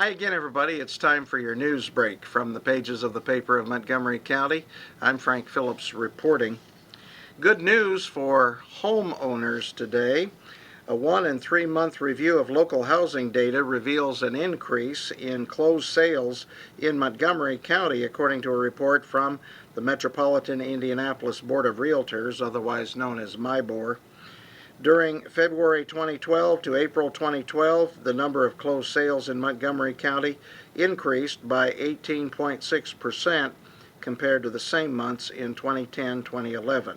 Hi again, everybody. It's time for your news break from the pages of the paper of Montgomery County. I'm Frank Phillips reporting. Good news for homeowners today. A 1 and 3 month review of local housing data reveals an increase in closed sales in Montgomery County, according to a report from the Metropolitan Indianapolis Board of Realtors, otherwise known as MIBOR. During February 2012 to April 2012, the number of closed sales in Montgomery County increased by 18.6% compared to the same months in 2010-2011.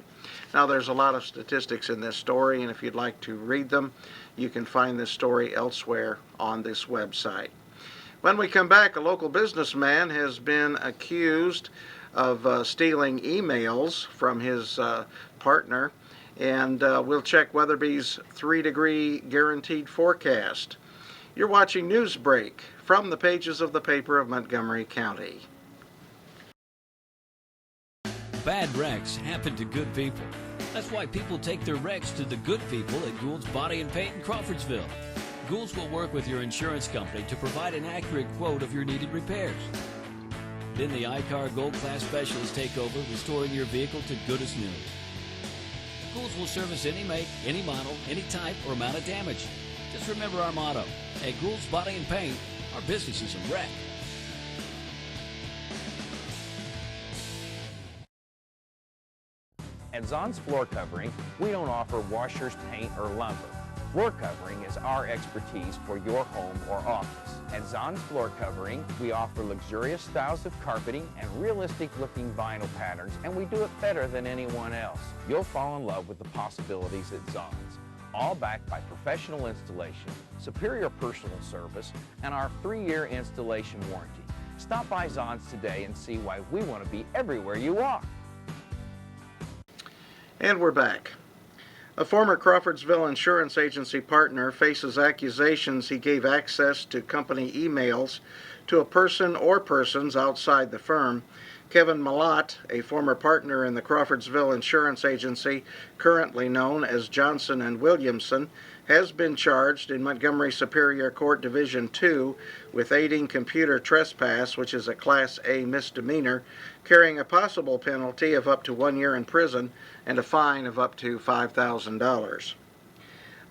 Now, there's a lot of statistics in this story, and if you'd like to read them, you can find this story elsewhere on this website. When we come back, a local businessman has been accused of stealing emails from his partner, and we'll check Weatherby's 3-degree guaranteed forecast. You're watching Newsbreak from the pages of the paper of Montgomery County. Bad wrecks happen to good people. That's why people take their wrecks to the good people at Gould's Body and Paint in Crawfordsville. Gould's will work with your insurance company to provide an accurate quote of your needed repairs. Then the iCar Gold Class specialists take over, restoring your vehicle to good as new. Gould's will service any make, any model, any type, or amount of damage. Just remember our motto. At Gould's Body and Paint, our business is a wreck. At Zahn's Floor Covering, we don't offer washers, paint, or lumber. Floor covering is our expertise for your home or office. At Zahn's Floor Covering, we offer luxurious styles of carpeting and realistic-looking vinyl patterns, and we do it better than anyone else. You'll fall in love with the possibilities at Zahn's, all backed by professional installation, superior personal service, and our 3-year installation warranty. Stop by Zahn's today and see why we want to be everywhere you are. And we're back. A former Crawfordsville Insurance Agency partner faces accusations he gave access to company emails to a person or persons outside the firm. Kevin Malott, a former partner in the Crawfordsville Insurance Agency, currently known as Johnson & Williamson, has been charged in Montgomery Superior Court Division 2 with aiding computer trespass, which is a Class A misdemeanor, carrying a possible penalty of up to 1 year in prison and a fine of up to $5,000.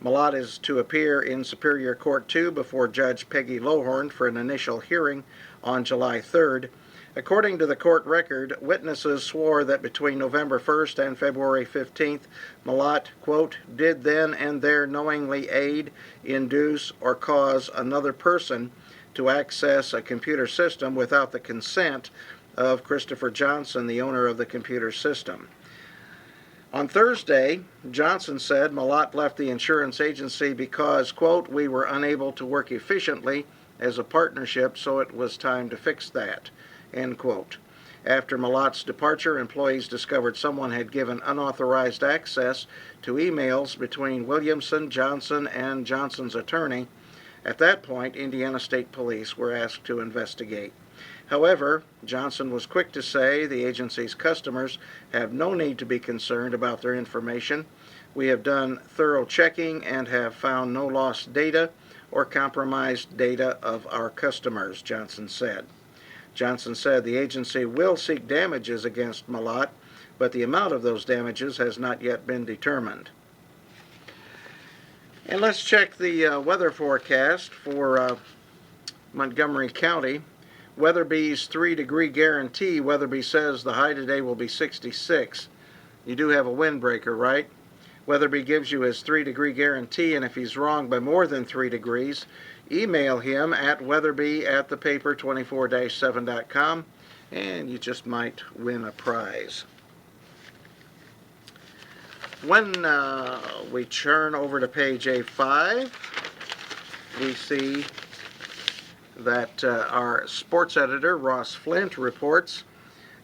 Malott is to appear in Superior Court 2 before Judge Peggy Lohorn for an initial hearing on July 3rd. According to the court record, witnesses swore that between November 1st and February 15th, Malott, quote, did then and there knowingly aid, induce, or cause another person to access a computer system without the consent of Christopher Johnson, the owner of the computer system. On Thursday, Johnson said Malott left the insurance agency because, quote, we were unable to work efficiently as a partnership, so it was time to fix that, end quote. After Malott's departure, employees discovered someone had given unauthorized access to emails between Williamson, Johnson, and Johnson's attorney. At that point, Indiana State Police were asked to investigate. However, Johnson was quick to say the agency's customers have no need to be concerned about their information. We have done thorough checking and have found no lost data or compromised data of our customers, Johnson said. Johnson said the agency will seek damages against Malott, but the amount of those damages has not yet been determined. And let's check the weather forecast for Montgomery County. Weatherby's 3-degree guarantee. Weatherby says the high today will be 66. You do have a windbreaker, right? Weatherby gives you his 3-degree guarantee, and if he's wrong by more than 3 degrees, email him at weatherby@thepaper24-7.com, and you just might win a prize. When we turn over to page A5, we see that our sports editor, Ross Flint, reports,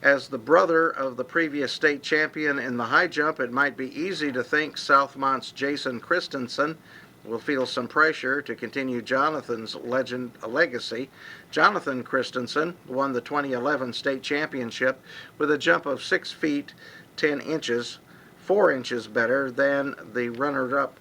as the brother of the previous state champion in the high jump, it might be easy to think Southmont's Jason Christensen will feel some pressure to continue Jonathan's legacy. Jonathan Christensen won the 2011 state championship with a jump of 6 feet 10 inches, 4 inches better than the runner-up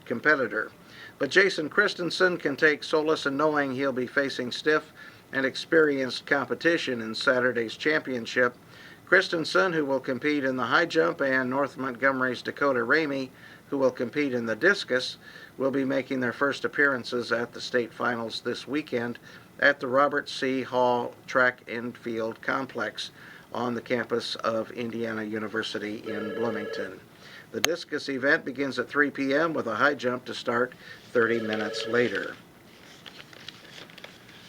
competitor. But Jason Christensen can take solace in knowing he'll be facing stiff and experienced competition in Saturday's championship. Christensen, who will compete in the high jump, and North Montgomery's Dakota Ramey, who will compete in the discus, will be making their first appearances at the state finals this weekend at the Robert C. Hall Track and Field Complex on the campus of Indiana University in Bloomington. The discus event begins at 3 p.m. with a high jump to start 30 minutes later.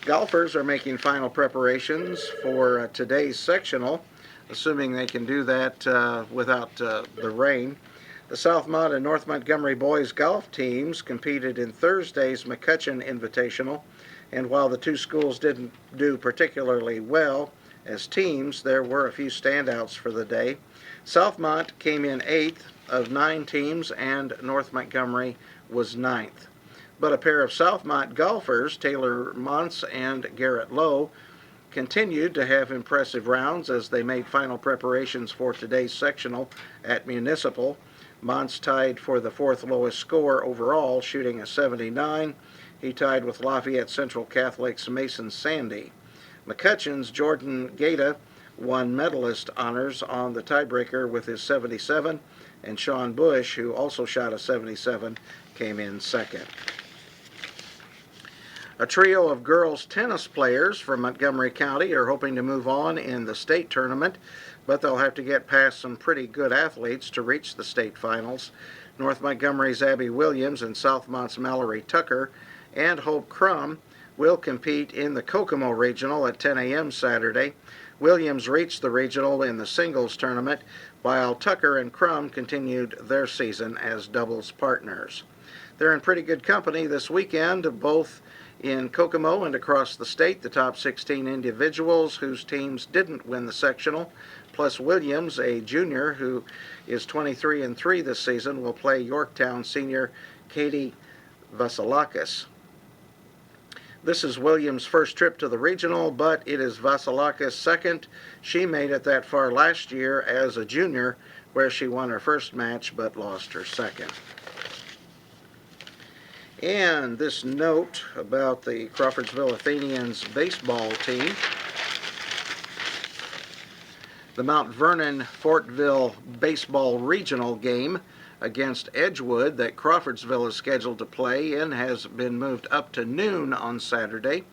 Golfers are making final preparations for today's sectional, assuming they can do that without the rain. The Southmont and North Montgomery boys golf teams competed in Thursday's McCutcheon Invitational, and while the two schools didn't do particularly well as teams, there were a few standouts for the day. Southmont came in 8th of 9 teams, and North Montgomery was 9th. But a pair of Southmont golfers, Taylor Montz and Garrett Lowe, continued to have impressive rounds as they made final preparations for today's sectional at Municipal. Montz tied for the 4th lowest score overall, shooting a 79. He tied with Lafayette Central Catholic's Mason Sandy. McCutcheon's Jordan Gata won medalist honors on the tiebreaker with his 77, and Sean Bush, who also shot a 77, came in second. A trio of girls tennis players from Montgomery County are hoping to move on in the state tournament, but they'll have to get past some pretty good athletes to reach the state finals. North Montgomery's Abby Williams and Southmont's Mallory Tucker and Hope Crum will compete in the Kokomo Regional at 10 a.m. Saturday. Williams reached the regional in the singles tournament, while Tucker and Crum continued their season as doubles partners. They're in pretty good company this weekend, both in Kokomo and across the state. The top 16 individuals whose teams didn't win the sectional, plus Williams, a junior who is 23-3 this season, will play Yorktown senior Katie Vasilakis. This is Williams' first trip to the regional, but it is Vasilakis' second. She made it that far last year as a junior, where she won her first match but lost her second. And this note about the Crawfordsville Athenians baseball team. The Mount Vernon-Fortville baseball regional game against Edgewood that Crawfordsville is scheduled to play in has been moved up to noon on Saturday.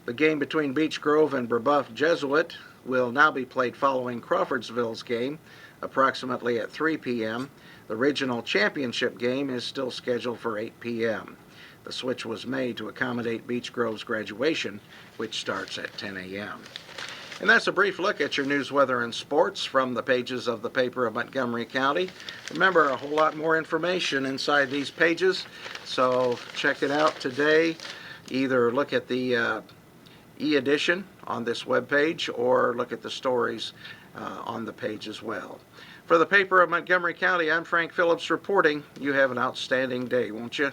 The game between Beech Grove and Brebeuf Jesuit will now be played following Crawfordsville's game, approximately at 3 p.m. The regional championship game is still scheduled for 8 p.m. The switch was made to accommodate Beech Grove's graduation, which starts at 10 a.m. And that's a brief look at your news, weather, and sports from the pages of the paper of Montgomery County. Remember, a whole lot more information inside these pages, so check it out today. Either look at the e-edition on this webpage or look at the stories on the page as well. For the paper of Montgomery County, I'm Frank Phillips reporting. You have an outstanding day, won't you?